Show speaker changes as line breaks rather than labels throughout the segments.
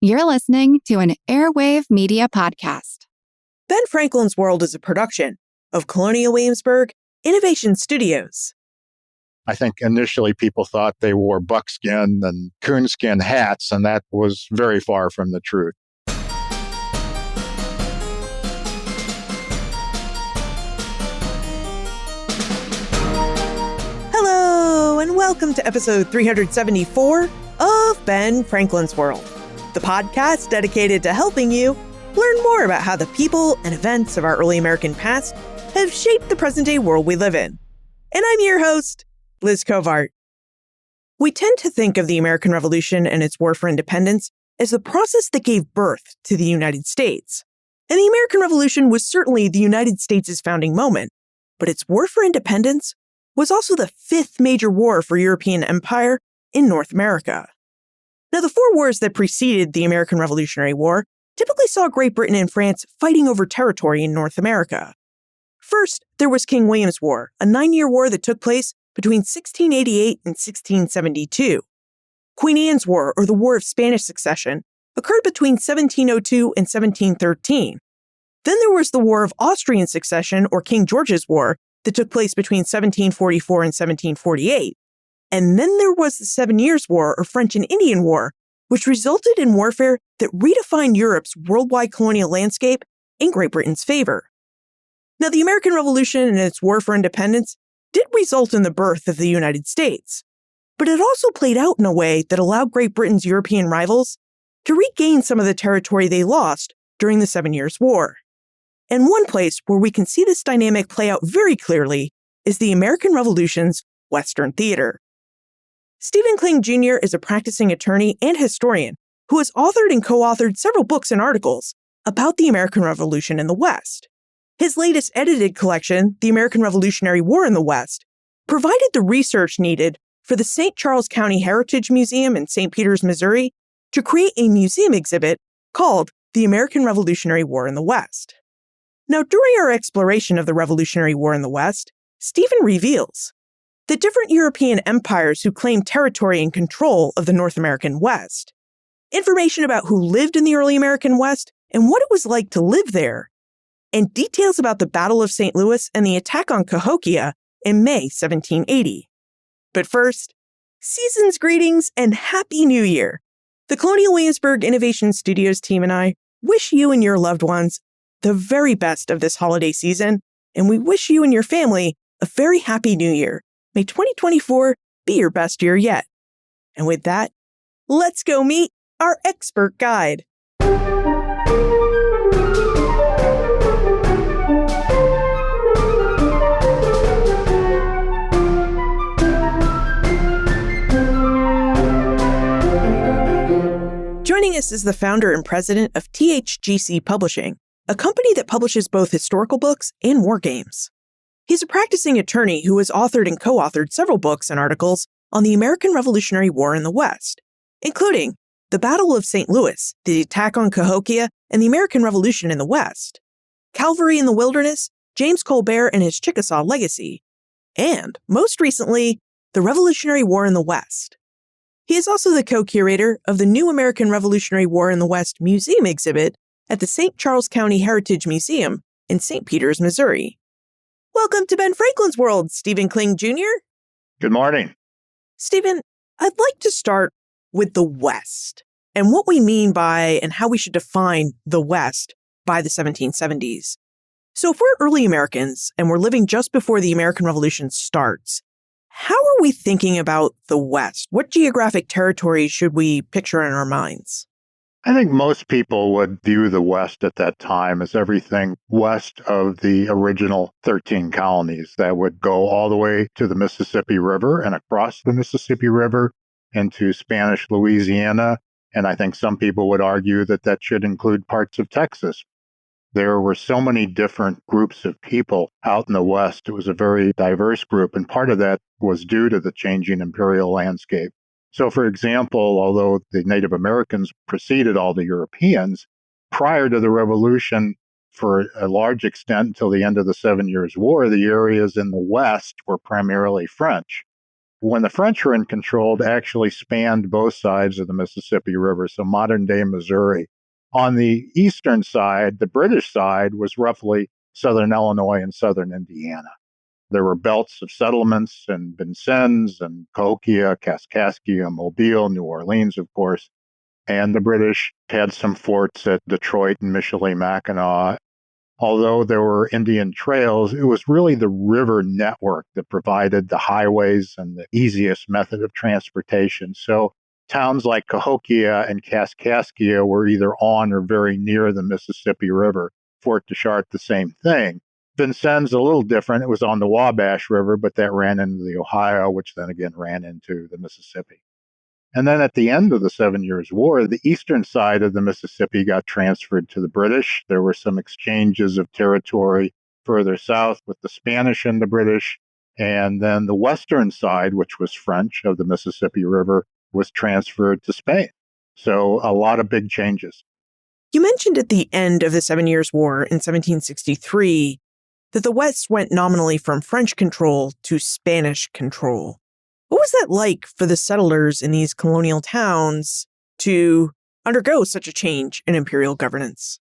You're listening to an Airwave Media Podcast.
Ben Franklin's World is a production of Colonial Williamsburg Innovation Studios.
I think initially people thought they wore buckskin and coonskin hats, and that was very far from the truth.
Hello, and welcome to episode 374 of Ben Franklin's World, the podcast dedicated to helping you learn more about how the people and events of our early American past have shaped the present-day world we live in. And I'm your host, Liz Covart. We tend to think of the American Revolution and its war for independence as the process that gave birth to the United States. And the American Revolution was certainly the United States' founding moment, but its war for independence was also the fifth major war for European empire in North America. Now, the four wars that preceded the American Revolutionary War typically saw Great Britain and France fighting over territory in North America. First, there was King William's War, a 9-year war that took place between 1688 and 1672. Queen Anne's War, or the War of Spanish Succession, occurred between 1702 and 1713. Then there was the War of Austrian Succession, or King George's War, that took place between 1744 and 1748. And then there was the 7 Years' War, or French and Indian War, which resulted in warfare that redefined Europe's worldwide colonial landscape in Great Britain's favor. Now, the American Revolution and its war for independence did result in the birth of the United States, but it also played out in a way that allowed Great Britain's European rivals to regain some of the territory they lost during the 7 Years' War. And one place where we can see this dynamic play out very clearly is the American Revolution's Western theater. Stephen Kling Jr. is a practicing attorney and historian who has authored and co-authored several books and articles about the American Revolution in the West. His latest edited collection, The American Revolutionary War in the West, provided the research needed for the St. Charles County Heritage Museum in St. Peters, Missouri, to create a museum exhibit called The American Revolutionary War in the West. Now, during our exploration of the Revolutionary War in the West, Stephen reveals that different European empires who claimed territory and control of the North American West, information about who lived in the early American West and what it was like to live there, and details about the Battle of St. Louis and the attack on Cahokia in May 1780. But first, season's greetings and Happy New Year! The Colonial Williamsburg Innovation Studios team and I wish you and your loved ones the very best of this holiday season, and we wish you and your family a very happy New Year. May 2024 be your best year yet. And with that, let's go meet our expert guide. Joining us is the founder and president of THGC Publishing, a company that publishes both historical books and war games. He's a practicing attorney who has authored and co-authored several books and articles on the American Revolutionary War in the West, including The Battle of St. Louis, The Attack on Cahokia, and the American Revolution in the West, Calvary in the Wilderness, James Colbert and His Chickasaw Legacy, and, most recently, The Revolutionary War in the West. He is also the co-curator of the New American Revolutionary War in the West Museum exhibit at the St. Charles County Heritage Museum in St. Peters, Missouri. Welcome to Ben Franklin's World, Stephen Kling Jr.
Good morning.
Stephen, I'd like to start with the West and what we mean by and how we should define the West by the 1770s. So if we're early Americans and we're living just before the American Revolution starts, how are we thinking about the West? What geographic territory should we picture in our minds?
I think most people would view the West at that time as everything west of the original 13 colonies that would go all the way to the Mississippi River and across the Mississippi River into Spanish Louisiana. And I think some people would argue that that should include parts of Texas. There were so many different groups of people out in the West. It was a very diverse group, and part of that was due to the changing imperial landscape. So, for example, although the Native Americans preceded all the Europeans, prior to the Revolution, for a large extent until the end of the 7 Years' War, the areas in the West were primarily French. when the French were in control, actually spanned both sides of the Mississippi River, so modern-day Missouri. On the eastern side, the British side, was roughly southern Illinois and southern Indiana. There were belts of settlements in Vincennes and Cahokia, Kaskaskia, Mobile, New Orleans, of course. And the British had some forts at Detroit and Michilimackinac. Although there were Indian trails, it was really the river network that provided the highways and the easiest method of transportation. So towns like Cahokia and Kaskaskia were either on or very near the Mississippi River. Fort Deschart, the same thing. Vincennes, a little different. It was on the Wabash River, but that ran into the Ohio, which then again ran into the Mississippi. And then at the end of the 7 Years' War, the eastern side of the Mississippi got transferred to the British. There were some exchanges of territory further south with the Spanish and the British. And then the western side, which was French, of the Mississippi River, was transferred to Spain. So a lot of big changes.
You mentioned at the end of the 7 Years' War in 1763 that the West went nominally from French control to Spanish control. What was that like for the settlers in these colonial towns to undergo such a change in imperial governance?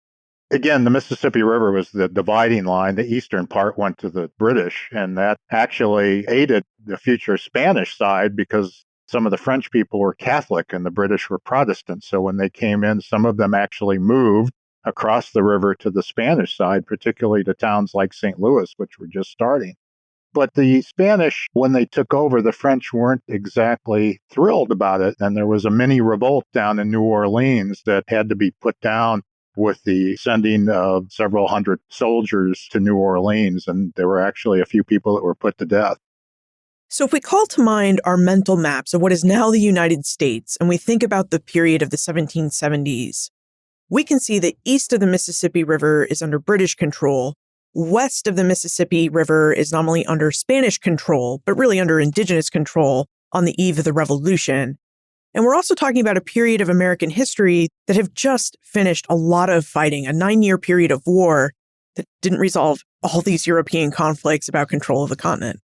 Again, the Mississippi River was the dividing line. The eastern part went to the British, and that actually aided the future Spanish side because some of the French people were Catholic and the British were Protestant. So when they came in, some of them actually moved across the river to the Spanish side, particularly to towns like St. Louis, which were just starting. But the Spanish, when they took over, the French weren't exactly thrilled about it. And there was a mini revolt down in New Orleans that had to be put down with the sending of several hundred soldiers to New Orleans. And there were actually a few people that were put to death.
So if we call to mind our mental maps of what is now the United States, and we think about the period of the 1770s, we can see that east of the Mississippi River is under British control. West of the Mississippi River is nominally under Spanish control, but really under indigenous control on the eve of the Revolution. And we're also talking about a period of American history that have just finished a lot of fighting, a 9-year period of war that didn't resolve all these European conflicts about control of the continent.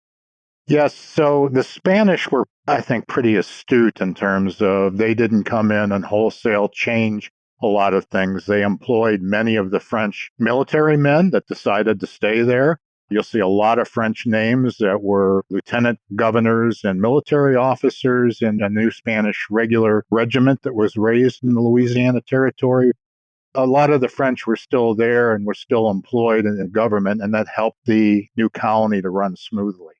Yes, so the Spanish were, I think, pretty astute in terms of they didn't come in and wholesale change a lot of things. They employed many of the French military men that decided to stay there. You'll see a lot of French names that were lieutenant governors and military officers in a new Spanish regular regiment that was raised in the Louisiana Territory. A lot of the French were still there and were still employed in the government, and that helped the new colony to run smoothly.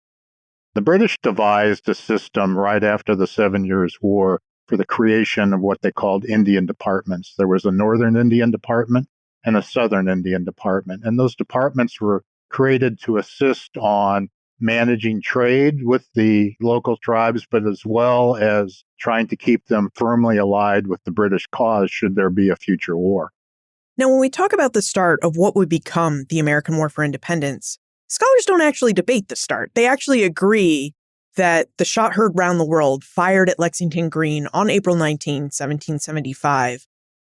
The British devised a system right after the 7 Years' War for the creation of what they called Indian departments. There was a Northern Indian Department and a Southern Indian Department, and those departments were created to assist on managing trade with the local tribes, but as well as trying to keep them firmly allied with the British cause should there be a future war.
Now, when we talk about the start of what would become the American War for Independence, scholars don't actually debate the start. They actually agree that the shot heard round the world, fired at Lexington Green on April 19, 1775,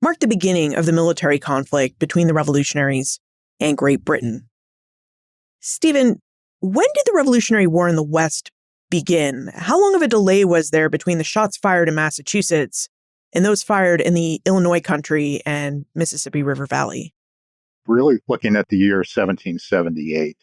marked the beginning of the military conflict between the revolutionaries and Great Britain. Stephen, when did the Revolutionary War in the West begin? How long of a delay was there between the shots fired in Massachusetts and those fired in the Illinois country and Mississippi River Valley?
Really looking at the year 1778.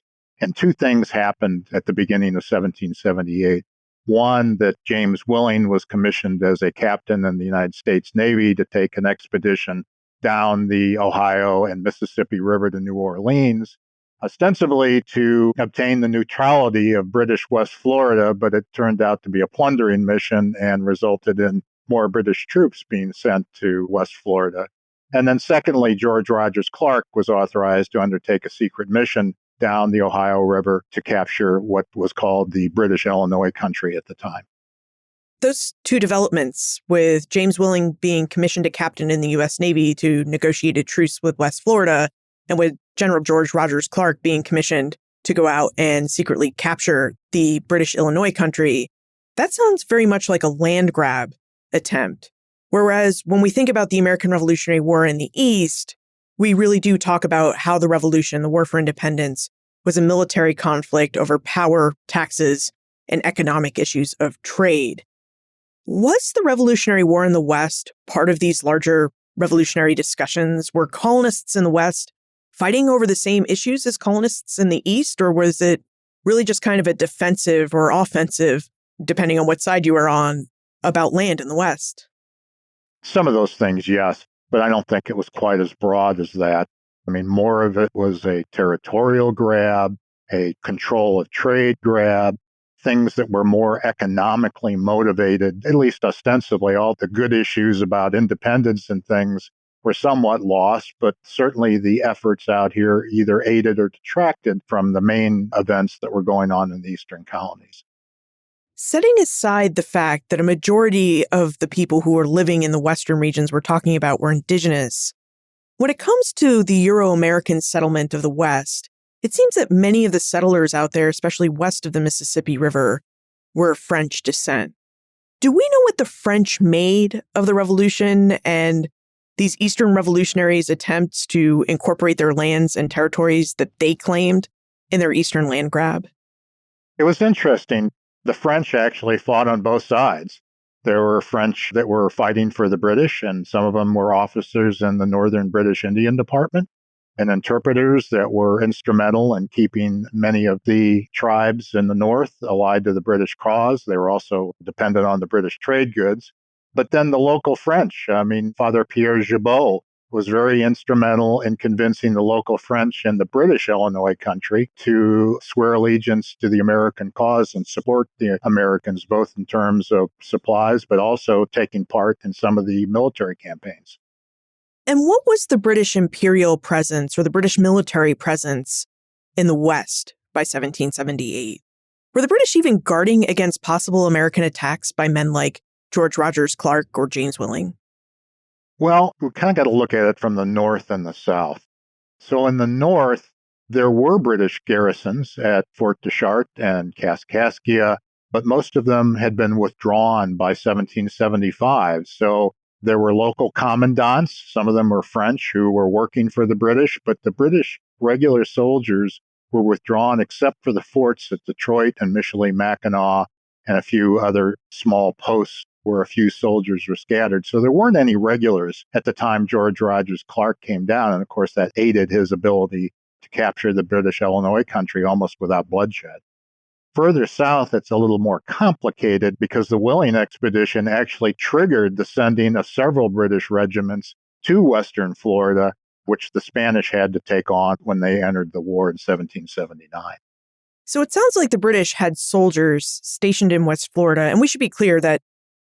And two things happened at the beginning of 1778. One, that James Willing was commissioned as a captain in the United States Navy to take an expedition down the Ohio and Mississippi River to New Orleans, ostensibly to obtain the neutrality of British West Florida, but it turned out to be a plundering mission and resulted in more British troops being sent to West Florida. And then secondly, George Rogers Clark was authorized to undertake a secret mission down the Ohio River to capture what was called the British Illinois country at the time.
Those two developments, with James Willing being commissioned a captain in the U.S. Navy to negotiate a truce with West Florida, and with General George Rogers Clark being commissioned to go out and secretly capture the British Illinois country, that sounds very much like a land grab attempt. Whereas when we think about the American Revolutionary War in the East, we really do talk about how the Revolution, the War for Independence, was a military conflict over power, taxes, and economic issues of trade. Was the Revolutionary War in the West part of these larger revolutionary discussions? Were colonists in the West fighting over the same issues as colonists in the East, or was it really just kind of a defensive or offensive, depending on what side you were on, about land in the West?
Some of those things, yes, but I don't think it was quite as broad as that. I mean, more of it was a territorial grab, a control of trade grab, things that were more economically motivated, at least ostensibly. All the good issues about independence and things were somewhat lost, but certainly the efforts out here either aided or detracted from the main events that were going on in the Eastern colonies.
Setting aside the fact that a majority of the people who were living in the Western regions we're talking about were indigenous, when it comes to the Euro-American settlement of the West, it seems that many of the settlers out there, especially west of the Mississippi River, were of French descent. Do we know what the French made of the Revolution and these Eastern revolutionaries' attempts to incorporate their lands and territories that they claimed in their Eastern land grab?
It was interesting. The French actually fought on both sides. There were French that were fighting for the British, and some of them were officers in the Northern British Indian Department, and interpreters that were instrumental in keeping many of the tribes in the North allied to the British cause. They were also dependent on the British trade goods. But then the local French, Father Pierre Gibault was very instrumental in convincing the local French and the British Illinois country to swear allegiance to the American cause and support the Americans, both in terms of supplies, but also taking part in some of the military campaigns.
And what was the British imperial presence or the British military presence in the West by 1778? Were the British even guarding against possible American attacks by men like George Rogers Clark or James Willing?
Well, we kind of got to look at it from the North and the South. So in the North, there were British garrisons at Fort Deschartres and Kaskaskia, but most of them had been withdrawn by 1775. So there were local commandants. Some of them were French who were working for the British, but the British regular soldiers were withdrawn except for the forts at Detroit and Michilimackinac and a few other small posts where a few soldiers were scattered. So there weren't any regulars at the time George Rogers Clark came down. And of course, that aided his ability to capture the British Illinois country almost without bloodshed. Further south, it's a little more complicated because the Willing expedition actually triggered the sending of several British regiments to Western Florida, which the Spanish had to take on when they entered the war in 1779.
So it sounds like the British had soldiers stationed in West Florida. And we should be clear that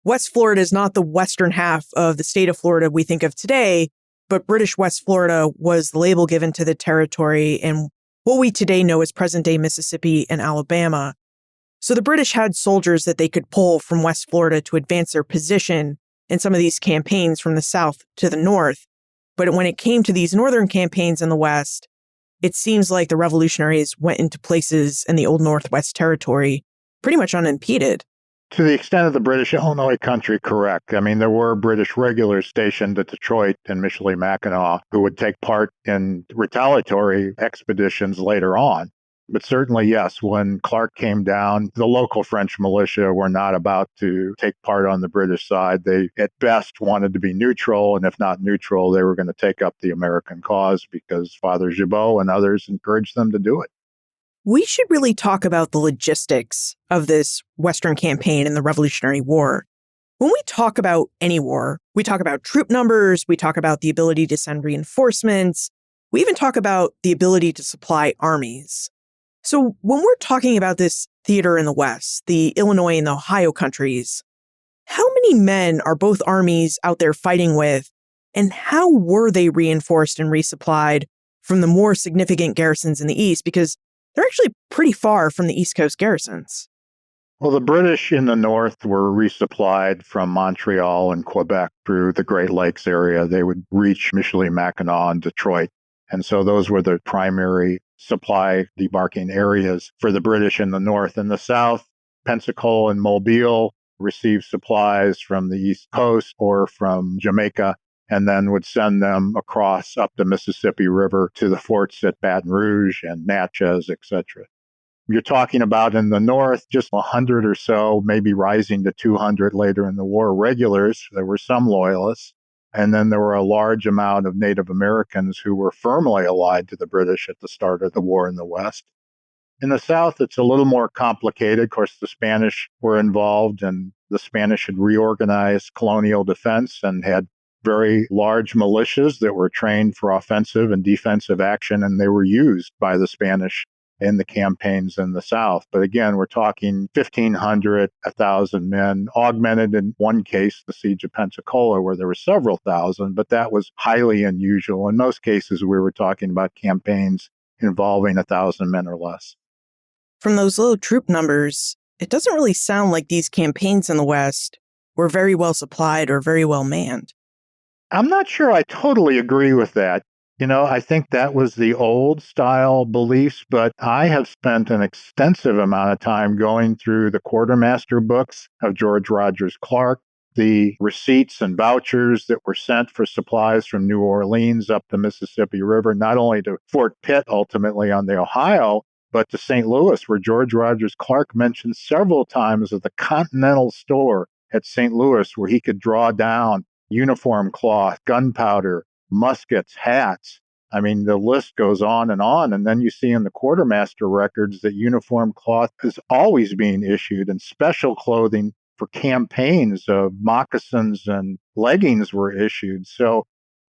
West Florida is not the western half of the state of Florida we think of today, but British West Florida was the label given to the territory in what we today know as present-day Mississippi and Alabama. So the British had soldiers that they could pull from West Florida to advance their position in some of these campaigns from the south to the north. But when it came to these northern campaigns in the West, it seems like the revolutionaries went into places in the old Northwest Territory pretty much unimpeded.
To the extent of the British Illinois country, correct. There were British regulars stationed at Detroit and Michilimackinac who would take part in retaliatory expeditions later on. But certainly, yes, when Clark came down, the local French militia were not about to take part on the British side. They, at best, wanted to be neutral, and if not neutral, they were going to take up the American cause because Father Gibault and others encouraged them to do it.
We should really talk about the logistics of this Western campaign in the Revolutionary War. When we talk about any war, we talk about troop numbers, we talk about the ability to send reinforcements, we even talk about the ability to supply armies. So when we're talking about this theater in the West, the Illinois and the Ohio countries, how many men are both armies out there fighting with, and how were they reinforced and resupplied from the more significant garrisons in the East? Because they're actually pretty far from the East Coast garrisons.
Well, the British in the north were resupplied from Montreal and Quebec through the Great Lakes area. They would reach Michilimackinac and Detroit. And so those were the primary supply debarking areas for the British in the north. In the south, Pensacola and Mobile received supplies from the East Coast or from Jamaica, and then would send them across up the Mississippi River to the forts at Baton Rouge and Natchez, etc. You're talking about in the north, just 100 or so, maybe rising to 200 later in the war, regulars. There were some loyalists. And then there were a large amount of Native Americans who were firmly allied to the British at the start of the war in the West. In the South, it's a little more complicated. Of course, the Spanish were involved, and the Spanish had reorganized colonial defense and had very large militias that were trained for offensive and defensive action, and they were used by the Spanish in the campaigns in the South. But again, we're talking 1,500, 1,000 men, augmented in one case, the Siege of Pensacola, where there were several thousand, but that was highly unusual. In most cases, we were talking about campaigns involving 1,000 men or less.
From those low troop numbers, it doesn't really sound like these campaigns in the West were very well supplied or very well manned.
I'm not sure I totally agree with that. I think that was the old style beliefs, but I have spent an extensive amount of time going through the quartermaster books of George Rogers Clark, the receipts and vouchers that were sent for supplies from New Orleans up the Mississippi River, not only to Fort Pitt, ultimately on the Ohio, but to St. Louis, where George Rogers Clark mentioned several times of the Continental store at St. Louis, where he could draw down uniform cloth, gunpowder, muskets, hats. I mean, the list goes on. And then you see in the quartermaster records that uniform cloth is always being issued, and special clothing for campaigns of moccasins and leggings were issued. So,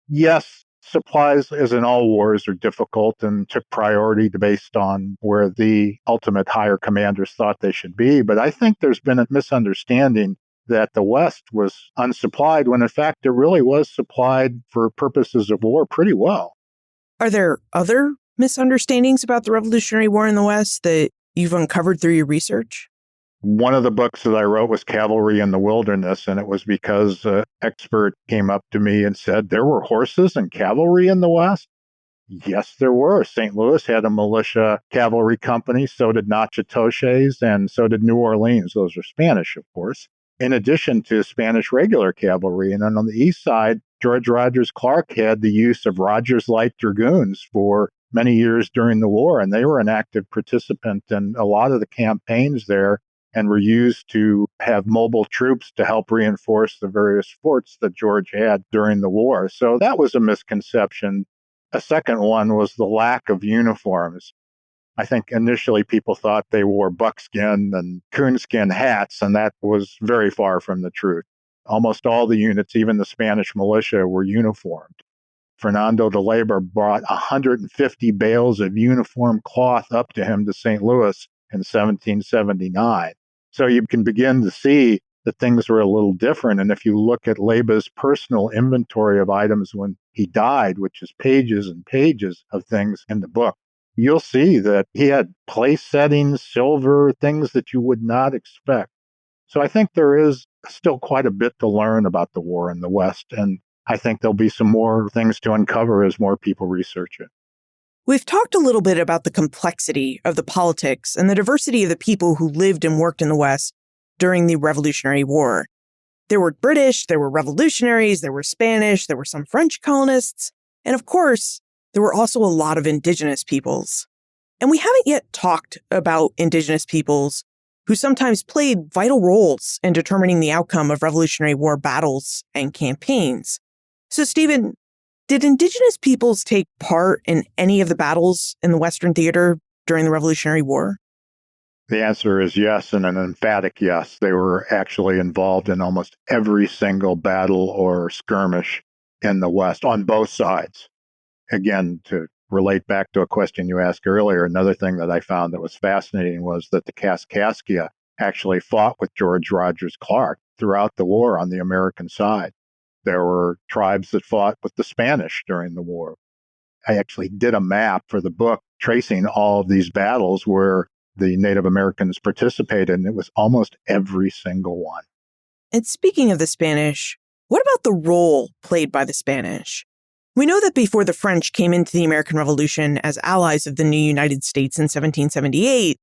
yes, supplies, as in all wars, are difficult and took priority based on where the ultimate higher commanders thought they should be. But I think there's been a misunderstanding that the West was unsupplied when in fact it really was supplied for purposes of war pretty well.
Are there other misunderstandings about the Revolutionary War in the West that you've uncovered through your research?
One of the books that I wrote was Cavalry in the Wilderness, and it was because an expert came up to me and said, there were horses and cavalry in the West? Yes, there were. St. Louis had a militia cavalry company, so did Natchitoches, and so did New Orleans. Those are Spanish, of course, in addition to Spanish regular cavalry. And then on the east side, George Rogers Clark had the use of Rogers Light Dragoons for many years during the war, and they were an active participant in a lot of the campaigns there and were used to have mobile troops to help reinforce the various forts that George had during the war. So that was a misconception. A second one was the lack of uniforms. I think initially people thought they wore buckskin and coonskin hats, and that was very far from the truth. Almost all the units, even the Spanish militia, were uniformed. Fernando de Leiber brought 150 bales of uniform cloth up to him to St. Louis in 1779. So you can begin to see that things were a little different. And if you look at Leiber's personal inventory of items when he died, which is pages and pages of things in the book, you'll see that he had place settings, silver, things that you would not expect. So I think there is still quite a bit to learn about the war in the West. And I think there'll be some more things to uncover as more people research it.
We've talked a little bit about the complexity of the politics and the diversity of the people who lived and worked in the West during the Revolutionary War. There were British, there were revolutionaries, there were Spanish, there were some French colonists, and of course, there were also a lot of indigenous peoples. And we haven't yet talked about indigenous peoples who sometimes played vital roles in determining the outcome of Revolutionary War battles and campaigns. So, Stephen, did indigenous peoples take part in any of the battles in the Western theater during the Revolutionary War?
The answer is yes, and an emphatic yes. They were actually involved in almost every single battle or skirmish in the West on both sides. Again, to relate back to a question you asked earlier, another thing that I found that was fascinating was that the Kaskaskia actually fought with George Rogers Clark throughout the war on the American side. There were tribes that fought with the Spanish during the war. I actually did a map for the book tracing all of these battles where the Native Americans participated, and it was almost every single one.
And speaking of the Spanish, what about the role played by the Spanish? We know that before the French came into the American Revolution as allies of the new United States in 1778,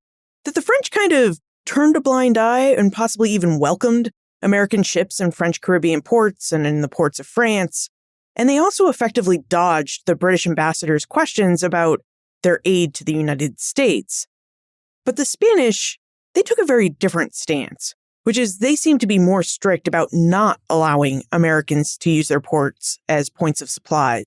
that the French kind of turned a blind eye and possibly even welcomed American ships in French Caribbean ports and in the ports of France. And they also effectively dodged the British ambassador's questions about their aid to the United States. But the Spanish, they took a very different stance, which is they seemed to be more strict about not allowing Americans to use their ports as points of supply.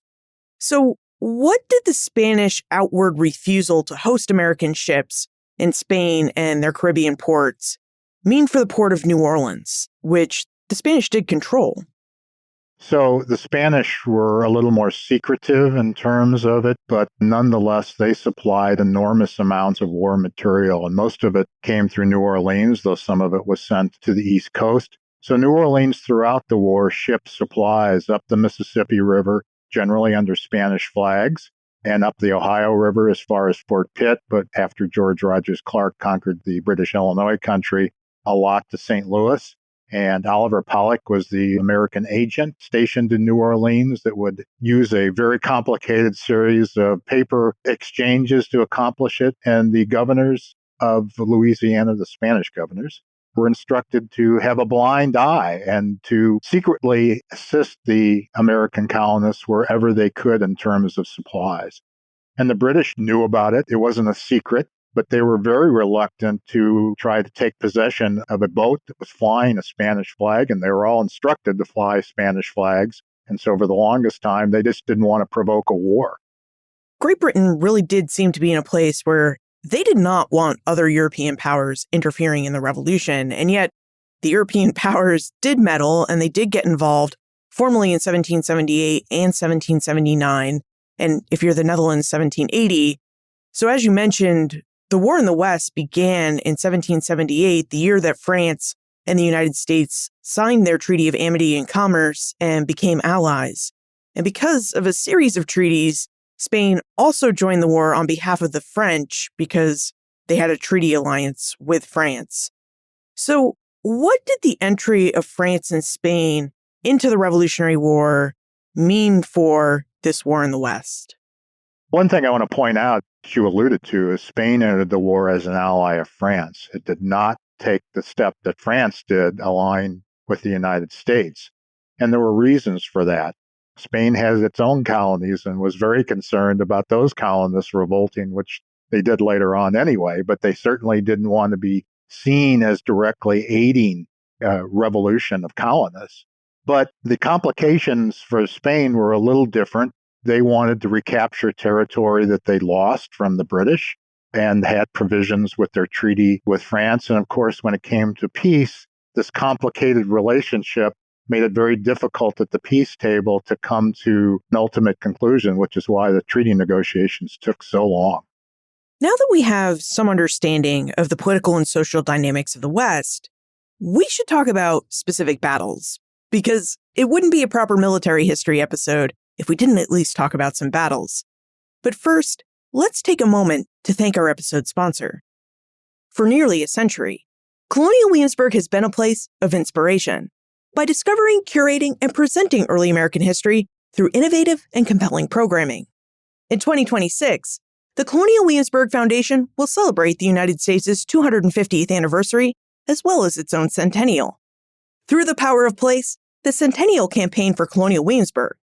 So what did the Spanish outward refusal to host American ships in Spain and their Caribbean ports mean for the port of New Orleans, which the Spanish did control?
So the Spanish were a little more secretive in terms of it, but nonetheless, they supplied enormous amounts of war material, and most of it came through New Orleans, though some of it was sent to the East Coast. So New Orleans throughout the war shipped supplies up the Mississippi River, generally under Spanish flags, and up the Ohio River as far as Fort Pitt, but after George Rogers Clark conquered the British Illinois country, a lot to St. Louis. And Oliver Pollock was the American agent stationed in New Orleans that would use a very complicated series of paper exchanges to accomplish it. And the governors of Louisiana, the Spanish governors, were instructed to have a blind eye and to secretly assist the American colonists wherever they could in terms of supplies. And the British knew about it. It wasn't a secret. But they were very reluctant to try to take possession of a boat that was flying a Spanish flag, and they were all instructed to fly Spanish flags. And so for the longest time, they just didn't want to provoke a war.
Great Britain really did seem to be in a place where they did not want other European powers interfering in the revolution, and yet the European powers did meddle, and they did get involved formally in 1778 and 1779, and if you're the Netherlands, 1780. So as you mentioned, the war in the West began in 1778, the year that France and the United States signed their Treaty of Amity and Commerce and became allies. And because of a series of treaties, Spain also joined the war on behalf of the French because they had a treaty alliance with France. So what did the entry of France and Spain into the Revolutionary War mean for this war in the West?
One thing I want to point out, that you alluded to, is Spain entered the war as an ally of France. It did not take the step that France did, allying with the United States. And there were reasons for that. Spain has its own colonies and was very concerned about those colonists revolting, which they did later on anyway, but they certainly didn't want to be seen as directly aiding revolution of colonists. But the complications for Spain were a little different. They wanted to recapture territory that they lost from the British and had provisions with their treaty with France. And of course, when it came to peace, this complicated relationship made it very difficult at the peace table to come to an ultimate conclusion, which is why the treaty negotiations took so long.
Now that we have some understanding of the political and social dynamics of the West, we should talk about specific battles, because it wouldn't be a proper military history episode if we didn't at least talk about some battles. But first, let's take a moment to thank our episode sponsor. For nearly a century, Colonial Williamsburg has been a place of inspiration by discovering, curating, and presenting early American history through innovative and compelling programming. In 2026, the Colonial Williamsburg Foundation will celebrate the United States' 250th anniversary as well as its own centennial. Through the Power of Place, the Centennial Campaign for Colonial Williamsburg,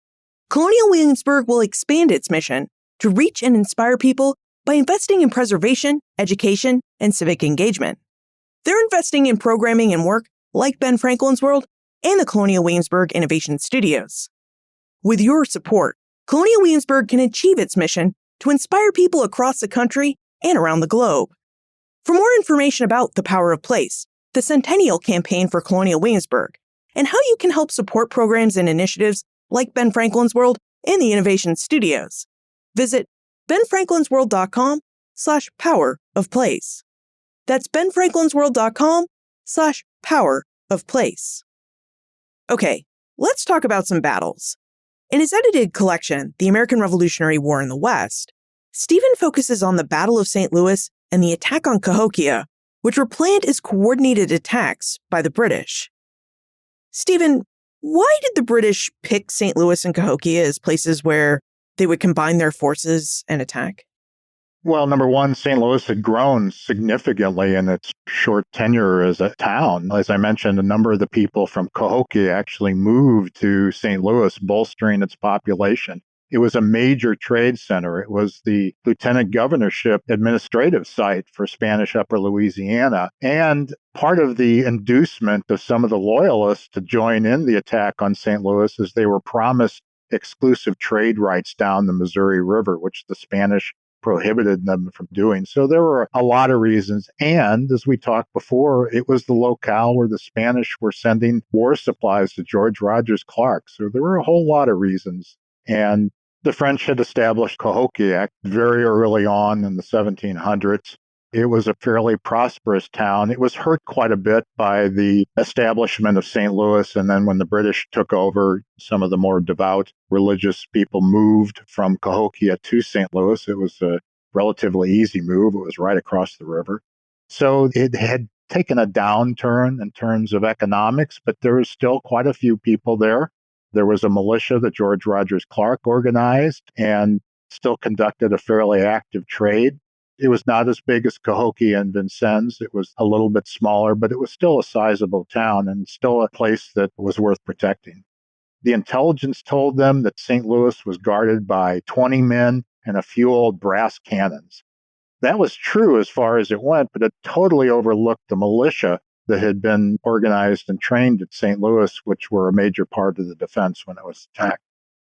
Colonial Williamsburg will expand its mission to reach and inspire people by investing in preservation, education, and civic engagement. They're investing in programming and work like Ben Franklin's World and the Colonial Williamsburg Innovation Studios. With your support, Colonial Williamsburg can achieve its mission to inspire people across the country and around the globe. For more information about the Power of Place, the Centennial Campaign for Colonial Williamsburg, and how you can help support programs and initiatives like Ben Franklin's World and the Innovation Studios, visit benfranklinsworld.com/power of place. That's benfranklinsworld.com/power of place. Okay, let's talk about some battles. In his edited collection, The American Revolutionary War in the West, Stephen focuses on the Battle of St. Louis and the attack on Cahokia, which were planned as coordinated attacks by the British. Stephen, why did the British pick St. Louis and Cahokia as places where they would combine their forces and attack?
Well, number one, St. Louis had grown significantly in its short tenure as a town. As I mentioned, a number of the people from Cahokia actually moved to St. Louis, bolstering its population. It was a major trade center. It was the lieutenant governorship administrative site for Spanish Upper Louisiana. And part of the inducement of some of the loyalists to join in the attack on St. Louis is they were promised exclusive trade rights down the Missouri River, which the Spanish prohibited them from doing. So there were a lot of reasons. And as we talked before, it was the locale where the Spanish were sending war supplies to George Rogers Clark. So there were a whole lot of reasons. And the French had established Cahokia very early on in the 1700s. It was a fairly prosperous town. It was hurt quite a bit by the establishment of St. Louis. And then when the British took over, some of the more devout religious people moved from Cahokia to St. Louis. It was a relatively easy move. It was right across the river. So it had taken a downturn in terms of economics, but there was still quite a few people there. There was a militia that George Rogers Clark organized and still conducted a fairly active trade. It was not as big as Cahokia and Vincennes. It was a little bit smaller, but it was still a sizable town and still a place that was worth protecting. The intelligence told them that St. Louis was guarded by 20 men and a few old brass cannons. That was true as far as it went, but it totally overlooked the militia that had been organized and trained at St. Louis, which were a major part of the defense when it was attacked.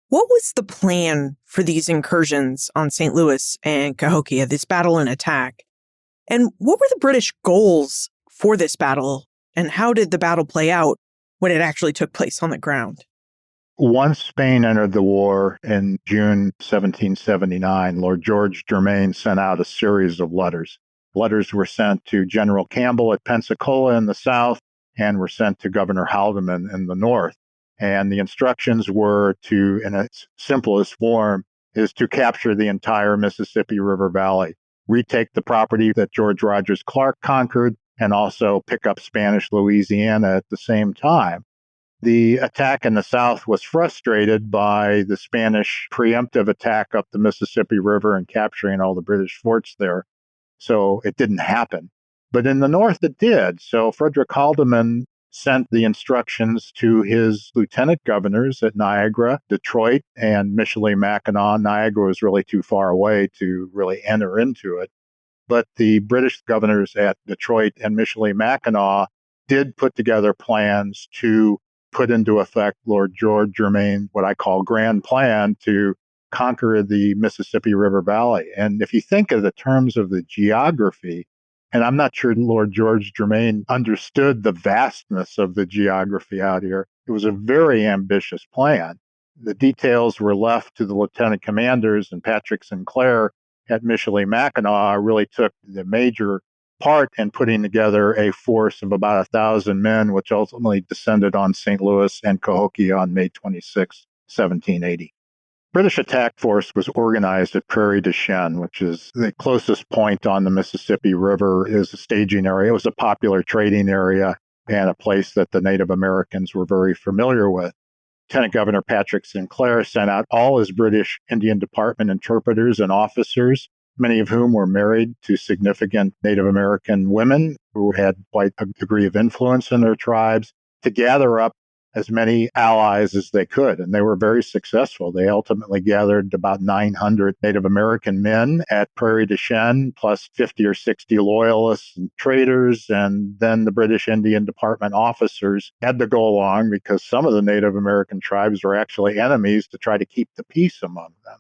What was the plan for these incursions on St. Louis and Cahokia, this battle and attack? And what were the British goals for this battle? And how did the battle play out when it actually took place on the ground?
Once Spain entered the war in June 1779, Lord George Germain sent out a series of letters. Letters were sent to General Campbell at Pensacola in the south and were sent to Governor Haldeman in the north. And the instructions were to, in its simplest form, is to capture the entire Mississippi River Valley, retake the property that George Rogers Clark conquered, and also pick up Spanish Louisiana at the same time. The attack in the south was frustrated by the Spanish preemptive attack up the Mississippi River and capturing all the British forts there. So it didn't happen. But in the north, it did. So Frederick Haldeman sent the instructions to his lieutenant governors at Niagara, Detroit, and Michilimackinac. Niagara was really too far away to really enter into it. But the British governors at Detroit and Michilimackinac did put together plans to put into effect Lord George Germain, what I call grand plan to conquer the Mississippi River Valley. And if you think of the terms of the geography, and I'm not sure Lord George Germain understood the vastness of the geography out here. It was a very ambitious plan. The details were left to the lieutenant commanders, and Patrick Sinclair at Michilimackinac really took the major part in putting together a force of about 1,000 men, which ultimately descended on St. Louis and Cahokia on May 26, 1780. British attack force was organized at Prairie du Chien, which is the closest point on the Mississippi River, is a staging area. It was a popular trading area and a place that the Native Americans were very familiar with. Lieutenant Governor Patrick Sinclair sent out all his British Indian Department interpreters and officers, many of whom were married to significant Native American women who had quite a degree of influence in their tribes, to gather up as many allies as they could. And they were very successful. They ultimately gathered about 900 Native American men at Prairie du Chien, plus 50 or 60 loyalists and traders. And then the British Indian Department officers had to go along because some of the Native American tribes were actually enemies, to try to keep the peace among them.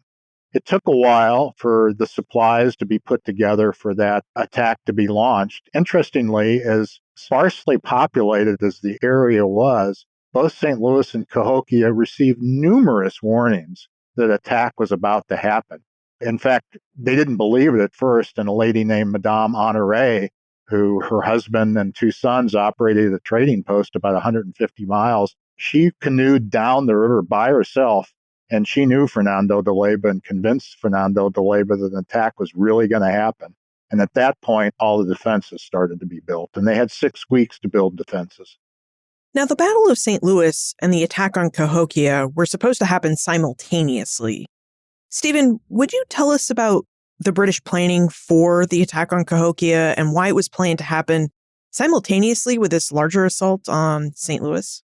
It took a while for the supplies to be put together for that attack to be launched. Interestingly, as sparsely populated as the area was, both St. Louis and Cahokia received numerous warnings that attack was about to happen. In fact, they didn't believe it at first, and a lady named Madame Honoré, who her husband and two sons operated a trading post about 150 miles, she canoed down the river by herself, and she knew Fernando de Leyva and convinced Fernando de Leyva that an attack was really going to happen. And at that point, all the defenses started to be built, and they had 6 weeks to build defenses.
Now, the Battle of St. Louis and the attack on Cahokia were supposed to happen simultaneously. Stephen, would you tell us about the British planning for the attack on Cahokia and why it was planned to happen simultaneously with this larger assault on St. Louis?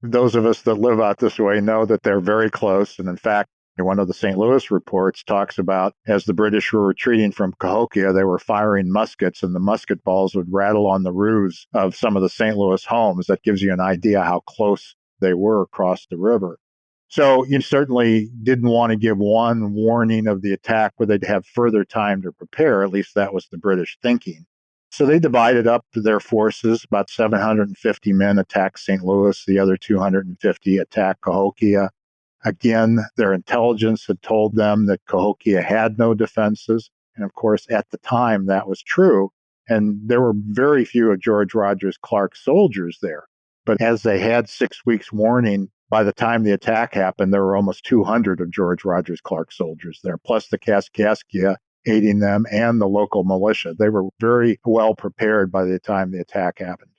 Those of us that live out this way know that they're very close. And in fact, One of the St. Louis reports talks about as the British were retreating from Cahokia, they were firing muskets, and the musket balls would rattle on the roofs of some of the St. Louis homes. That gives you an idea how close they were across the river. So you certainly didn't want to give one warning of the attack where they'd have further time to prepare. At least that was the British thinking. So they divided up their forces. About 750 men attacked St. Louis. The other 250 attacked Cahokia. Again, their intelligence had told them that Cahokia had no defenses. And of course, at the time, that was true. And there were very few of George Rogers Clark's soldiers there. But as they had 6 weeks warning, by the time the attack happened, there were almost 200 of George Rogers Clark's soldiers there, plus the Kaskaskia aiding them and the local militia. They were very well prepared by the time the attack happened.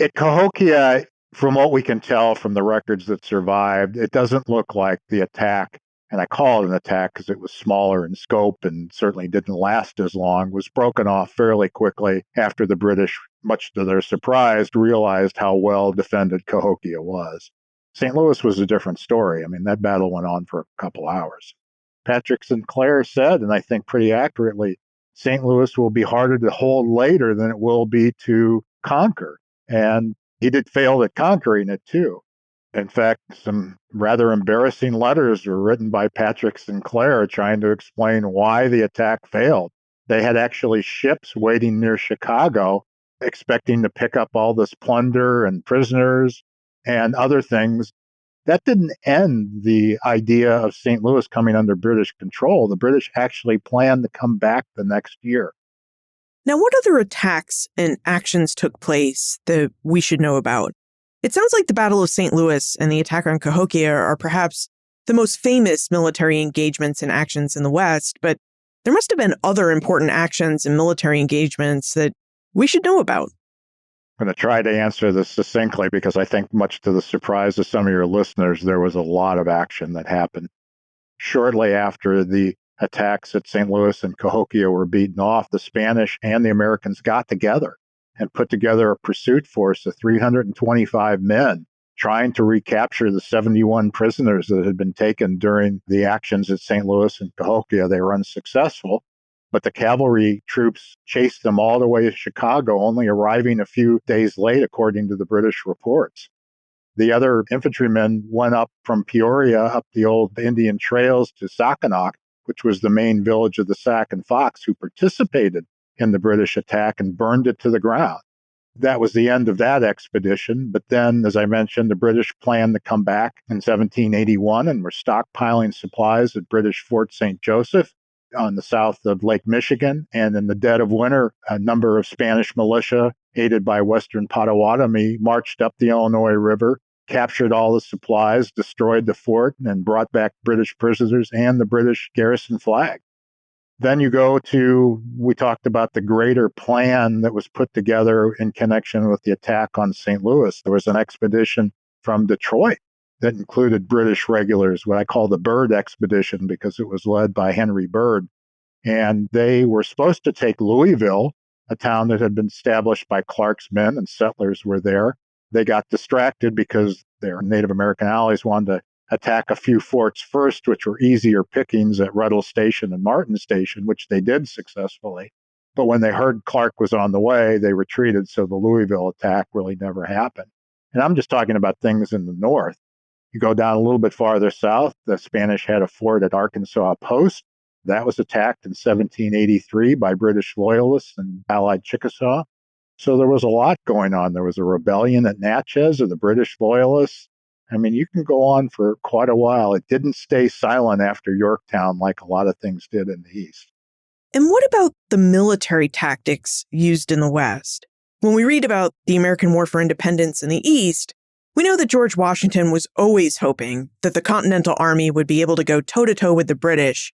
At Cahokia, from what we can tell from the records that survived, it doesn't look like the attack, and I call it an attack because it was smaller in scope and certainly didn't last as long, was broken off fairly quickly after the British, much to their surprise, realized how well defended Cahokia was. St. Louis was a different story. I mean, that battle went on for a couple hours. Patrick Sinclair said, and I think pretty accurately, St. Louis will be harder to hold later than it will be to conquer. And he did fail at conquering it, too. In fact, some rather embarrassing letters were written by Patrick Sinclair trying to explain why the attack failed. They had actually ships waiting near Chicago, expecting to pick up all this plunder and prisoners and other things. That didn't end the idea of St. Louis coming under British control. The British actually planned to come back the next year.
Now, what other attacks and actions took place that we should know about? It sounds like the Battle of St. Louis and the attack on Cahokia are perhaps the most famous military engagements and actions in the West, but there must have been other important actions and military engagements that we should know about.
I'm going to try to answer this succinctly because I think, much to the surprise of some of your listeners, there was a lot of action that happened. Shortly after the attacks at St. Louis and Cahokia were beaten off, the Spanish and the Americans got together and put together a pursuit force of 325 men trying to recapture the 71 prisoners that had been taken during the actions at St. Louis and Cahokia. They were unsuccessful, but the cavalry troops chased them all the way to Chicago, only arriving a few days late, according to the British reports. The other infantrymen went up from Peoria up the old Indian trails to Sackinock, which was the main village of the Sac and Fox, who participated in the British attack and burned it to the ground. That was the end of that expedition. But then, as I mentioned, the British planned to come back in 1781 and were stockpiling supplies at British Fort St. Joseph on the south of Lake Michigan. And in the dead of winter, a number of Spanish militia, aided by Western Potawatomi, marched up the Illinois River, captured all the supplies, destroyed the fort, and brought back British prisoners and the British garrison flag. Then you go to, we talked about the greater plan that was put together in connection with the attack on St. Louis. There was an expedition from Detroit that included British regulars, what I call the Byrd expedition, because it was led by Henry Byrd. And they were supposed to take Louisville, a town that had been established by Clark's men, and settlers were there. They got distracted because their Native American allies wanted to attack a few forts first, which were easier pickings at Ruddle Station and Martin Station, which they did successfully. But when they heard Clark was on the way, they retreated, so the Louisville attack really never happened. And I'm just talking about things in the north. You go down a little bit farther south, the Spanish had a fort at Arkansas Post. That was attacked in 1783 by British loyalists and allied Chickasaw. So there was a lot going on. There was a rebellion at Natchez of the British loyalists. I mean, you can go on for quite a while. It didn't stay silent after Yorktown like a lot of things did in the East.
And what about the military tactics used in the West? When we read about the American War for Independence in the East, we know that George Washington was always hoping that the Continental Army would be able to go toe-to-toe with the British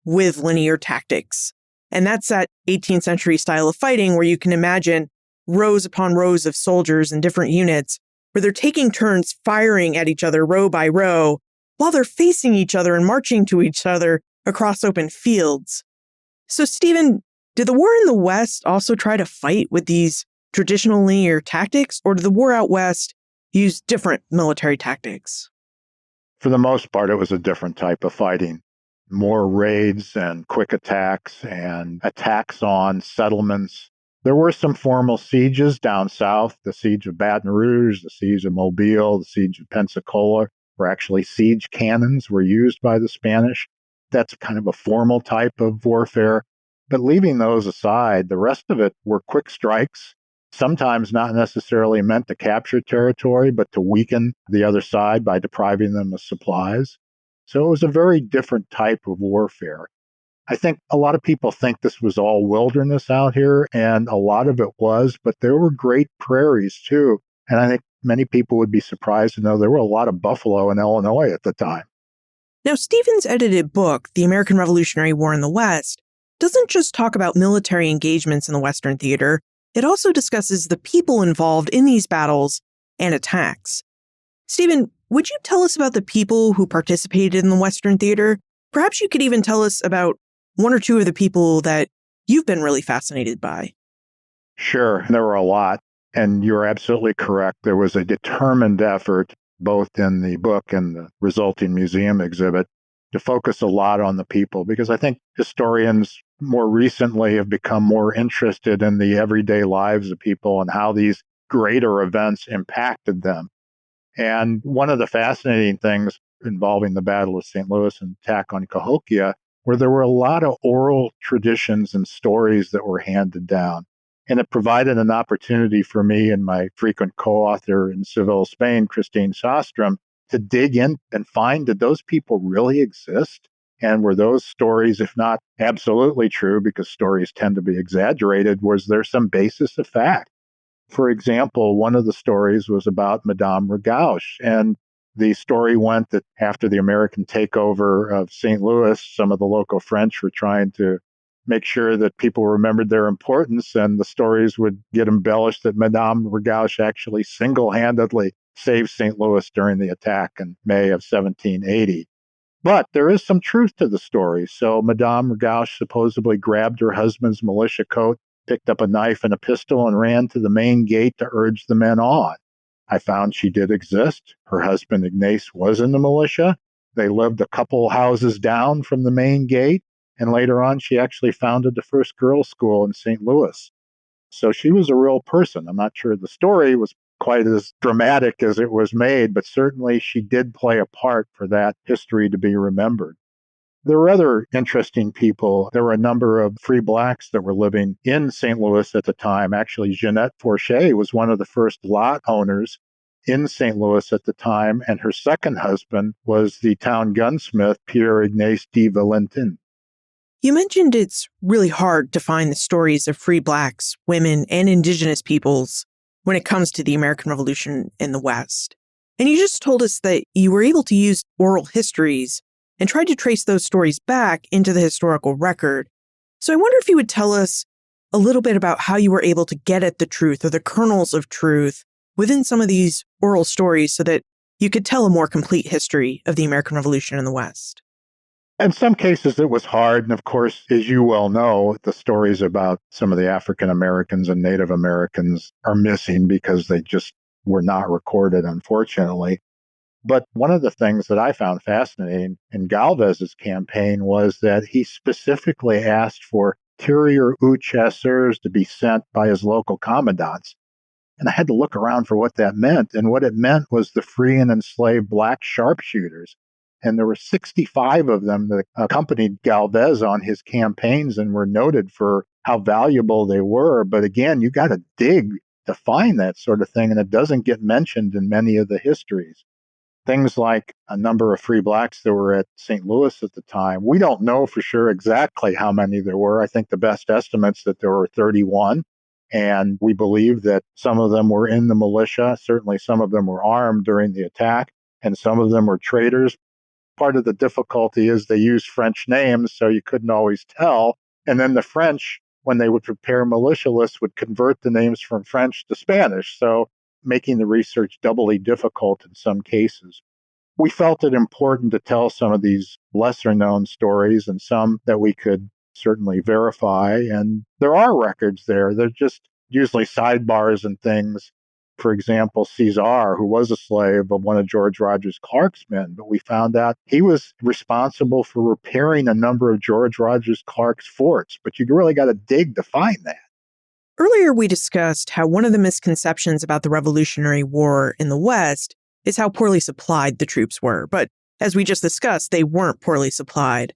with linear tactics. And that's that 18th century style of fighting where you can imagine rows upon rows of soldiers in different units where they're taking turns firing at each other row by row while they're facing each other and marching to each other across open fields. So, Stephen, did the war in the West also try to fight with these traditional linear tactics, or did the war out West use different military tactics?
For the most part, it was a different type of fighting. More raids and quick attacks and attacks on settlements. There were some formal sieges down south, the siege of Baton Rouge, the siege of Mobile, the siege of Pensacola, where actually siege cannons were used by the Spanish. That's kind of a formal type of warfare. But leaving those aside, the rest of it were quick strikes, sometimes not necessarily meant to capture territory, but to weaken the other side by depriving them of supplies. So it was a very different type of warfare. I think a lot of people think this was all wilderness out here, and a lot of it was, but there were great prairies too. And I think many people would be surprised to know there were a lot of buffalo in Illinois at the time.
Now, Stephen's edited book, The American Revolutionary War in the West, doesn't just talk about military engagements in the Western theater. It also discusses the people involved in these battles and attacks. Stephen, would you tell us about the people who participated in the Western theater? Perhaps you could even tell us about one or two of the people that you've been really fascinated by.
Sure, there were a lot, and you're absolutely correct. There was a determined effort, both in the book and the resulting museum exhibit, to focus a lot on the people, because I think historians more recently have become more interested in the everyday lives of people and how these greater events impacted them. And one of the fascinating things involving the Battle of St. Louis and attack on Cahokia, where there were a lot of oral traditions and stories that were handed down. And it provided an opportunity for me and my frequent co-author in Seville, Spain, Christine Shostrom, to dig in and find, did those people really exist? And were those stories, if not absolutely true, because stories tend to be exaggerated, was there some basis of fact? For example, one of the stories was about Madame Regauche, and the story went that after the American takeover of St. Louis, some of the local French were trying to make sure that people remembered their importance, and the stories would get embellished that Madame Regauche actually single-handedly saved St. Louis during the attack in May of 1780. But there is some truth to the story. So Madame Regauche supposedly grabbed her husband's militia coat, picked up a knife and a pistol, and ran to the main gate to urge the men on. I found she did exist. Her husband, Ignace, was in the militia. They lived a couple houses down from the main gate. And later on, she actually founded the first girls' school in St. Louis. So she was a real person. I'm not sure the story was quite as dramatic as it was made, but certainly she did play a part for that history to be remembered. There were other interesting people. There were a number of free blacks that were living in St. Louis at the time. Actually, Jeanette Forche was one of the first lot owners in St. Louis at the time, and her second husband was the town gunsmith, Pierre Ignace de Valentin.
You mentioned it's really hard to find the stories of free blacks, women, and indigenous peoples when it comes to the American Revolution in the West. And you just told us that you were able to use oral histories and tried to trace those stories back into the historical record. So I wonder if you would tell us a little bit about how you were able to get at the truth or the kernels of truth within some of these oral stories so that you could tell a more complete history of the American Revolution in the West.
In some cases, it was hard. And of course, as you well know, the stories about some of the African Americans and Native Americans are missing because they just were not recorded, unfortunately. But one of the things that I found fascinating in Galvez's campaign was that he specifically asked for tirailleurs ou chasseurs to be sent by his local commandants. And I had to look around for what that meant. And what it meant was the free and enslaved black sharpshooters. And there were 65 of them that accompanied Galvez on his campaigns and were noted for how valuable they were. But again, you got to dig to find that sort of thing. And it doesn't get mentioned in many of the histories. Things like a number of free blacks that were at St. Louis at the time. We don't know for sure exactly how many there were. I think the best estimates that there were 31. And we believe that some of them were in the militia. Certainly some of them were armed during the attack, and some of them were traitors. Part of the difficulty is they used French names, so you couldn't always tell. And then the French, when they would prepare militia lists, would convert the names from French to Spanish, so making the research doubly difficult in some cases. We felt it important to tell some of these lesser-known stories and some that we could certainly verify. And there are records there. They're just usually sidebars and things for example, Caesar, who was a slave of one of George Rogers Clark's men, but we found out he was responsible for repairing a number of George Rogers Clark's forts. But you really got to dig to find that.
Earlier, we discussed how one of the misconceptions about the Revolutionary War in the West is how poorly supplied the troops were. But as we just discussed, they weren't poorly supplied.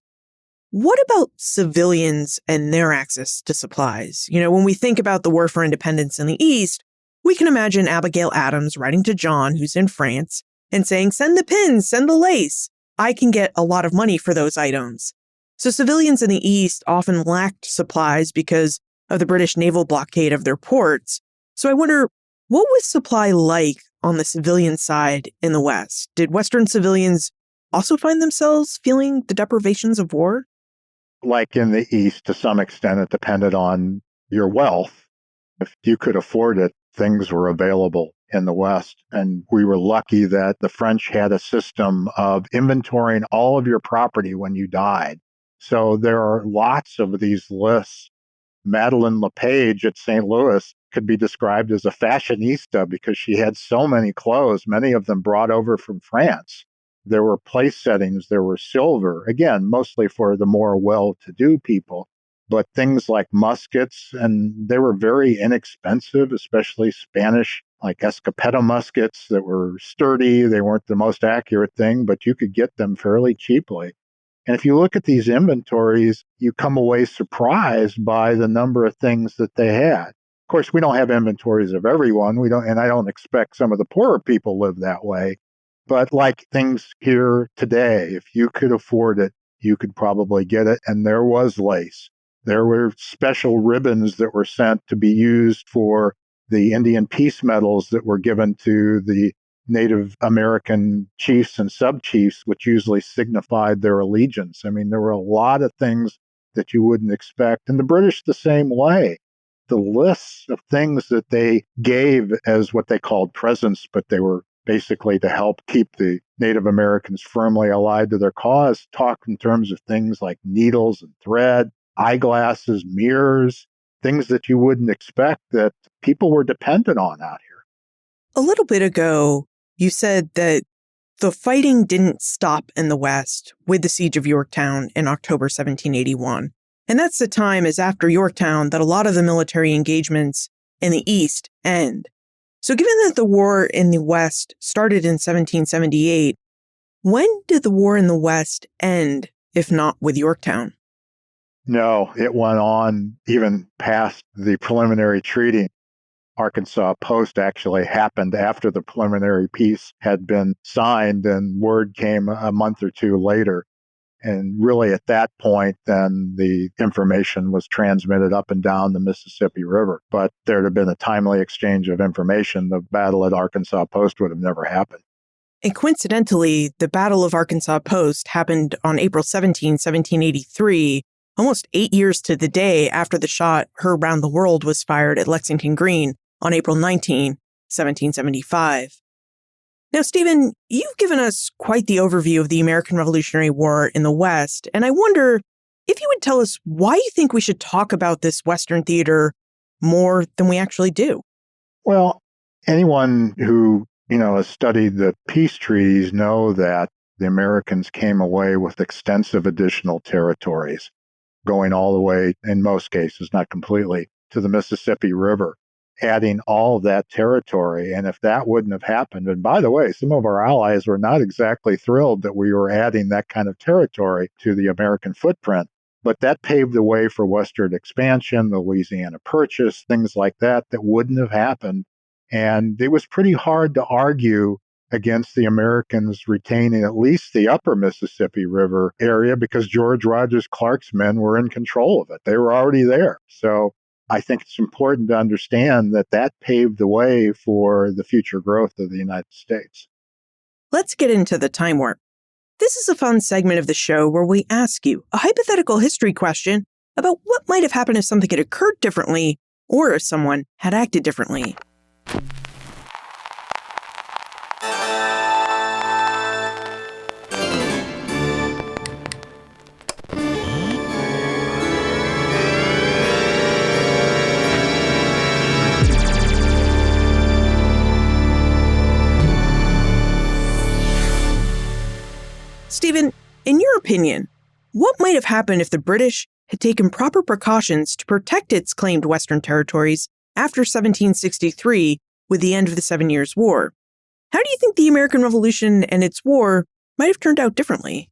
What about civilians and their access to supplies? When we think about the War for Independence in the East, we can imagine Abigail Adams writing to John, who's in France, and saying, "Send the pins, send the lace. I can get a lot of money for those items." So civilians in the East often lacked supplies because of the British naval blockade of their ports. So I wonder, what was supply like on the civilian side in the West? Did Western civilians also find themselves feeling the deprivations of war?
Like in the East, to some extent, it depended on your wealth. If you could afford it, things were available in the West. And we were lucky that the French had a system of inventorying all of your property when you died. So there are lots of these lists. Madeleine LePage at St. Louis could be described as a fashionista because she had so many clothes, many of them brought over from France. There were place settings, there were silver, again, mostly for the more well-to-do people, but things like muskets, and they were very inexpensive, especially Spanish, like escopeta muskets that were sturdy. They weren't the most accurate thing, but you could get them fairly cheaply. And if you look at these inventories, you come away surprised by the number of things that they had. Of course, we don't have inventories of everyone. And I don't expect some of the poorer people live that way. But like things here today, if you could afford it, you could probably get it. And there was lace. There were special ribbons that were sent to be used for the Indian peace medals that were given to the Native American chiefs and sub-chiefs, which usually signified their allegiance. I mean, there were a lot of things that you wouldn't expect. And the British the same way. The lists of things that they gave as what they called presents, but they were basically to help keep the Native Americans firmly allied to their cause, talk in terms of things like needles and thread, eyeglasses, mirrors, things that you wouldn't expect that people were dependent on out here.
A little bit ago, you said that the fighting didn't stop in the West with the siege of Yorktown in October 1781. And that's the time, as after Yorktown, that a lot of the military engagements in the East end. So given that the war in the West started in 1778, when did the war in the West end, if not with Yorktown?
No, it went on even past the preliminary treaty. Arkansas Post actually happened after the preliminary peace had been signed, and word came a month or two later. And really at that point, then the information was transmitted up and down the Mississippi River. But there'd have been a timely exchange of information. The battle at Arkansas Post would have never happened.
And coincidentally, the Battle of Arkansas Post happened on April 17, 1783, almost 8 years to the day after the shot heard round the world was fired at Lexington Green on April 19, 1775. Now, Stephen, you've given us quite the overview of the American Revolutionary War in the West, and I wonder if you would tell us why you think we should talk about this Western theater more than we actually do.
Well, anyone who, has studied the peace treaties know that the Americans came away with extensive additional territories, going all the way, in most cases, not completely, to the Mississippi River, adding all of that territory. And if that wouldn't have happened, and by the way, some of our allies were not exactly thrilled that we were adding that kind of territory to the American footprint, but that paved the way for Western expansion, the Louisiana Purchase, things like that wouldn't have happened. And it was pretty hard to argue against the Americans retaining at least the upper Mississippi River area because George Rogers Clark's men were in control of it. They were already there. So I think it's important to understand that paved the way for the future growth of the United States.
Let's get into the time warp. This is a fun segment of the show where we ask you a hypothetical history question about what might have happened if something had occurred differently or if someone had acted differently. opinion, what might have happened if the British had taken proper precautions to protect its claimed Western territories after 1763 with the end of the 7 Years' War? How do you think the American Revolution and its war might have turned out differently?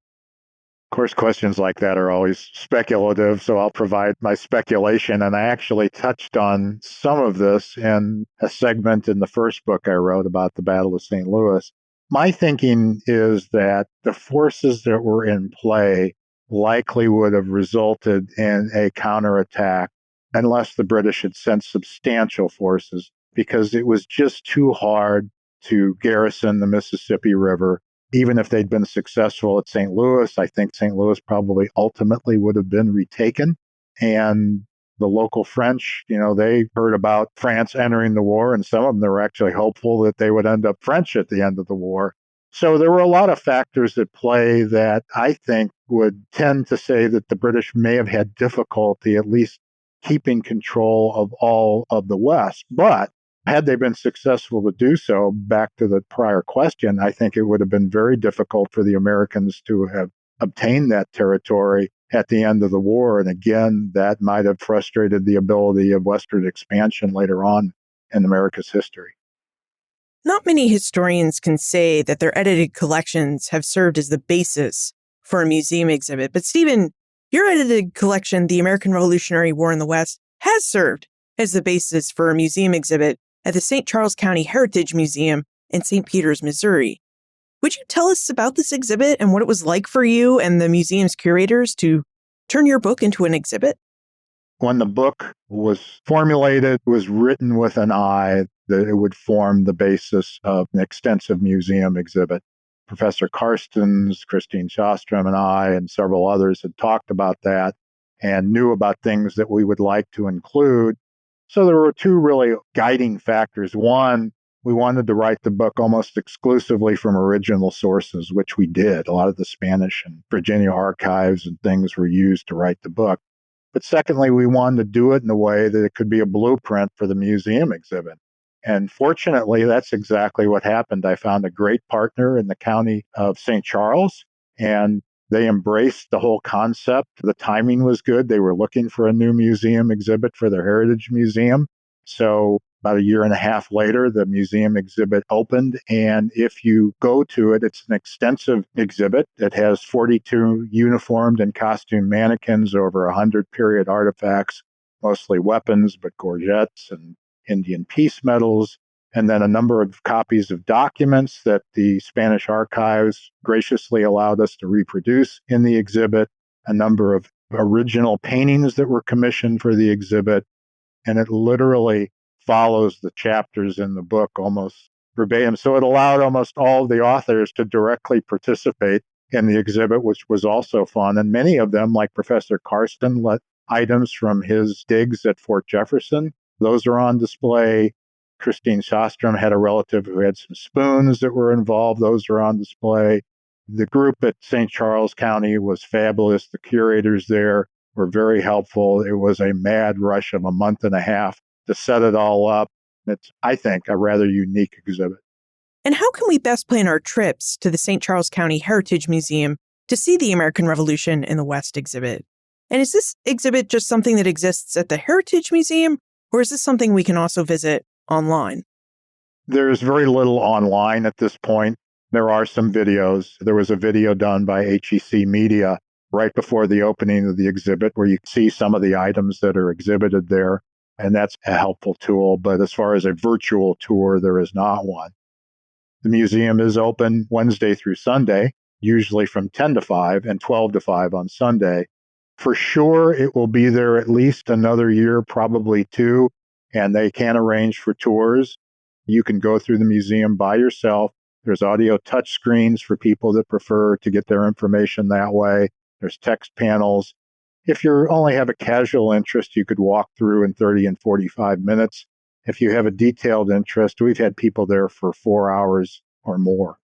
Of course, questions like that are always speculative, so I'll provide my speculation. And I actually touched on some of this in a segment in the first book I wrote about the Battle of St. Louis. My thinking is that the forces that were in play likely would have resulted in a counterattack unless the British had sent substantial forces, because it was just too hard to garrison the Mississippi River. Even if they'd been successful at St. Louis, I think St. Louis probably ultimately would have been retaken. And the local French, they heard about France entering the war, and some of them were actually hopeful that they would end up French at the end of the war. So there were a lot of factors at play that I think would tend to say that the British may have had difficulty at least keeping control of all of the West. But had they been successful to do so, back to the prior question, I think it would have been very difficult for the Americans to have obtained that territory at the end of the war. And again, that might have frustrated the ability of Western expansion later on in America's history.
Not many historians can say that their edited collections have served as the basis for a museum exhibit. But Stephen, your edited collection, The American Revolutionary War in the West, has served as the basis for a museum exhibit at the St. Charles County Heritage Museum in St. Peters, Missouri. Would you tell us about this exhibit and what it was like for you and the museum's curators to turn your book into an exhibit?
When the book was formulated, it was written with an eye that it would form the basis of an extensive museum exhibit. Professor Karstens, Christine Shostrom, and I, and several others had talked about that and knew about things that we would like to include. So there were two really guiding factors. One, we wanted to write the book almost exclusively from original sources, which we did. A lot of the Spanish and Virginia archives and things were used to write the book. But secondly, we wanted to do it in a way that it could be a blueprint for the museum exhibit. And fortunately, that's exactly what happened. I found a great partner in the county of St. Charles, and they embraced the whole concept. The timing was good. They were looking for a new museum exhibit for their heritage museum. So about a year and a half later, the museum exhibit opened. And if you go to it, it's an extensive exhibit. It has 42 uniformed and costume mannequins, over 100 period artifacts, mostly weapons, but gorgets and Indian peace medals, and then a number of copies of documents that the Spanish archives graciously allowed us to reproduce in the exhibit, a number of original paintings that were commissioned for the exhibit, and it literally follows the chapters in the book almost verbatim. So it allowed almost all of the authors to directly participate in the exhibit, which was also fun. And many of them, like Professor Karsten, let items from his digs at Fort Jefferson. Those are on display. Christine Shostrom had a relative who had some spoons that were involved. Those are on display. The group at St. Charles County was fabulous. The curators there were very helpful. It was a mad rush of a month and a half to set it all up. It's, I think, a rather unique exhibit.
And how can we best plan our trips to the St. Charles County Heritage Museum to see the American Revolution in the West exhibit? And is this exhibit just something that exists at the Heritage Museum, or is this something we can also visit online?
There's very little online at this point. There are some videos. There was a video done by HEC Media right before the opening of the exhibit where you see some of the items that are exhibited there, and that's a helpful tool. But as far as a virtual tour, there is not one. The museum is open Wednesday through Sunday, usually from 10 to 5 and 12 to 5 on Sunday. For sure, it will be there at least another year, probably two, and they can arrange for tours. You can go through the museum by yourself. There's audio touch screens for people that prefer to get their information that way. There's text panels. If you only have a casual interest, you could walk through in 30 and 45 minutes. If you have a detailed interest, we've had people there for 4 hours or more.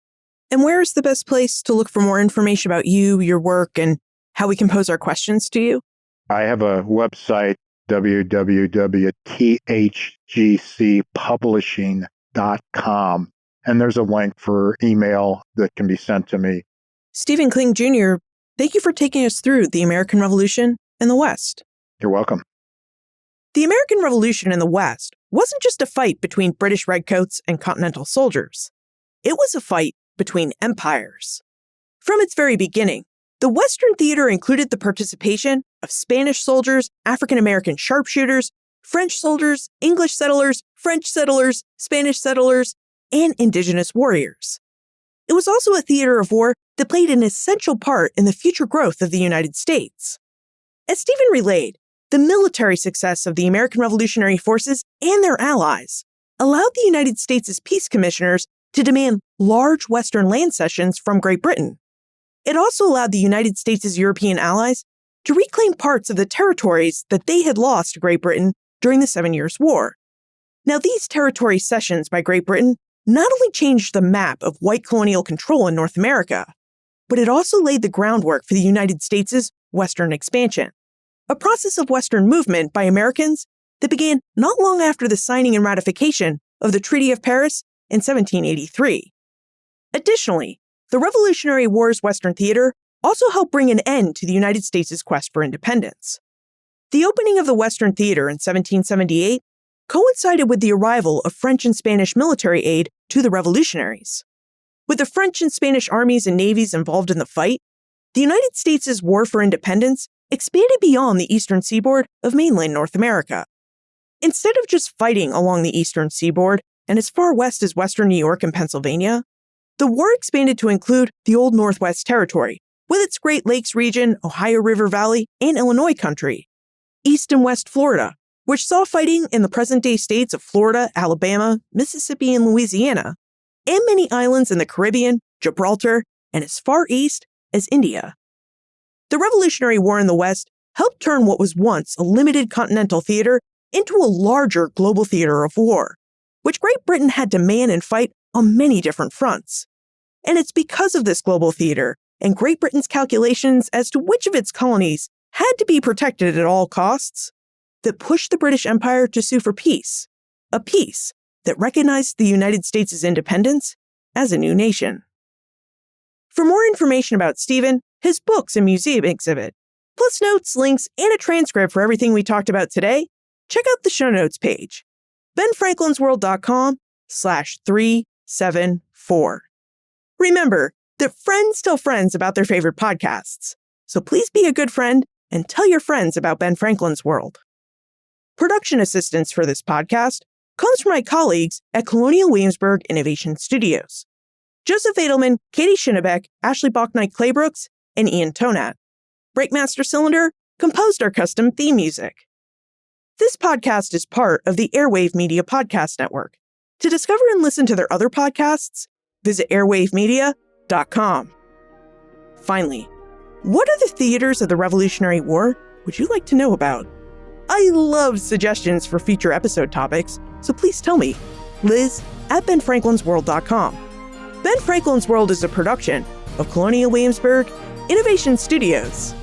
And where is the best place to look for more information about you, your work, and how we can pose our questions to you?
I have a website, www.thgcpublishing.com, and there's a link for email that can be sent to me.
Stephen Kling Jr., Thank you for taking us through the American Revolution in the West.
You're welcome.
The American Revolution in the West wasn't just a fight between British redcoats and Continental soldiers. It was a fight between empires. From its very beginning, the Western theater included the participation of Spanish soldiers, African American sharpshooters, French soldiers, English settlers, French settlers, Spanish settlers, and indigenous warriors. It was also a theater of war that played an essential part in the future growth of the United States. As Stephen relayed, the military success of the American Revolutionary Forces and their allies allowed the United States' peace commissioners to demand large Western land cessions from Great Britain. It also allowed the United States' European allies to reclaim parts of the territories that they had lost to Great Britain during the 7 Years' War. Now, these territory cessions by Great Britain not only changed the map of white colonial control in North America, but it also laid the groundwork for the United States' Western expansion, a process of Western movement by Americans that began not long after the signing and ratification of the Treaty of Paris in 1783. Additionally, the Revolutionary War's Western theater also helped bring an end to the United States' quest for independence. The opening of the Western theater in 1778 coincided with the arrival of French and Spanish military aid to the revolutionaries. With the French and Spanish armies and navies involved in the fight, the United States' war for independence expanded beyond the eastern seaboard of mainland North America. Instead of just fighting along the eastern seaboard and as far west as western New York and Pennsylvania, the war expanded to include the Old Northwest Territory, with its Great Lakes region, Ohio River Valley, and Illinois country, East and West Florida, which saw fighting in the present-day states of Florida, Alabama, Mississippi, and Louisiana, and many islands in the Caribbean, Gibraltar, and as far east as India. The Revolutionary War in the West helped turn what was once a limited continental theater into a larger global theater of war, which Great Britain had to man and fight on many different fronts. And it's because of this global theater and Great Britain's calculations as to which of its colonies had to be protected at all costs that pushed the British Empire to sue for peace, a peace that recognized the United States' independence as a new nation. For more information about Stephen, his books and museum exhibit, plus notes, links, and a transcript for everything we talked about today, check out the show notes page, benfranklinsworld.com/374. Remember that friends tell friends about their favorite podcasts, so please be a good friend and tell your friends about Ben Franklin's World. Production assistance for this podcast comes from my colleagues at Colonial Williamsburg Innovation Studios, Joseph Edelman, Katie Schinnebeck, Ashley Bachnight-Claybrooks, and Ian Tonat. Breakmaster Cylinder composed our custom theme music. This podcast is part of the Airwave Media Podcast Network. To discover and listen to their other podcasts, visit airwavemedia.com. Finally, what other theaters of the Revolutionary War would you like to know about? I love suggestions for future episode topics, so please tell me. Liz@benfranklinsworld.com. Ben Franklin's World is a production of Colonial Williamsburg Innovation Studios.